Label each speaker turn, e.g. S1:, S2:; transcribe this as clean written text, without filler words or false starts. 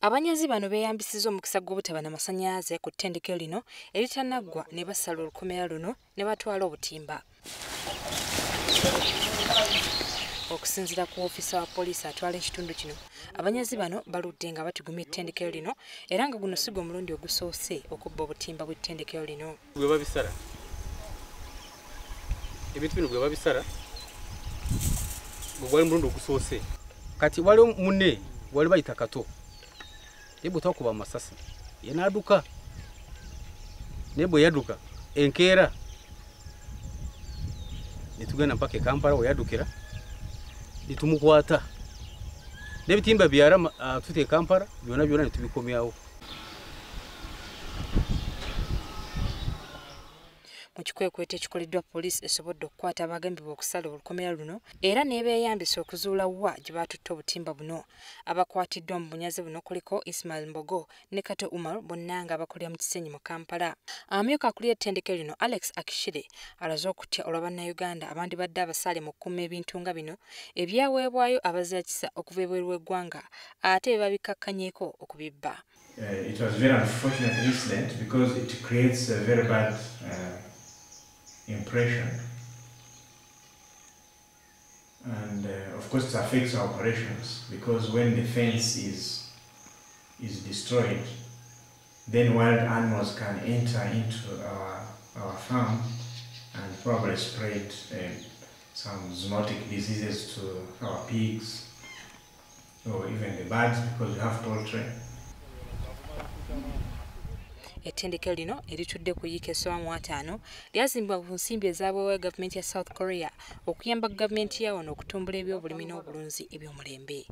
S1: Abanyazi bano beeyambisizza omukisa gw'obutaba n'amasannyalaze ku ttendekero lino eritanaggwa ne basala olukomera luno ne batwala obutimba. Okusinziira ku ofiisa wa poliisi atwala ekitundu kino, abanyazi bano baludde nga batigumya ettendekero lino era nga guno si gwe mulundi ogusoose okubba obutimba bw'ettendekero lino.
S2: Bwe babisala ebintu bino bwe babisala gwali mulundi ogusoose kati wali munne wali bayita Kato ye bwe twakuba amasasi ye n'adduka ne bwe yadduka enkeera ne tugenda mpaka e Kampala we yaddukira ne tumukwata n'ebitimba byara tute e Kampala byonna ne tubikomyawo.
S1: Mu kikwekweto ekikoleddwa poliisi esobodde okukwata abagambibwa okusala olukomera luno era n'ebeeyambisa okuzuula wa gye baatutte obutimba buno. Abakwatiddwa mu bunyazi buno kuliko Ismail Mbogo ne Kato Umar bonna nga bakolera mu Kisenyi mu Kampala. Amyuka akulira ettendekero lino Alex Akishire alaze okutya olw'Abannayuganda abandibadde abasaale mu kkuuma ebintu nga bino ebyaweebwayo abazaakisa okuva ebweru w'eggwanga ate babikakkanyeeko okubibba.
S3: It was a very unfortunate incident because it creates a very bad impression, and of course it affects our operations because when the fence is destroyed, then wild animals can enter into our farm and probably spread some zoonotic diseases to our pigs or even the birds because we have poultry.
S1: Ettendekero lino eritudde ku yiika essoba mu 5 lyazimbibwa ku nsimbi ezaabwewa gavumenti ya South Korea okuyamba gavumenti ya wano okutumbula ebyobulimi n'obulunzi eby'omulembe.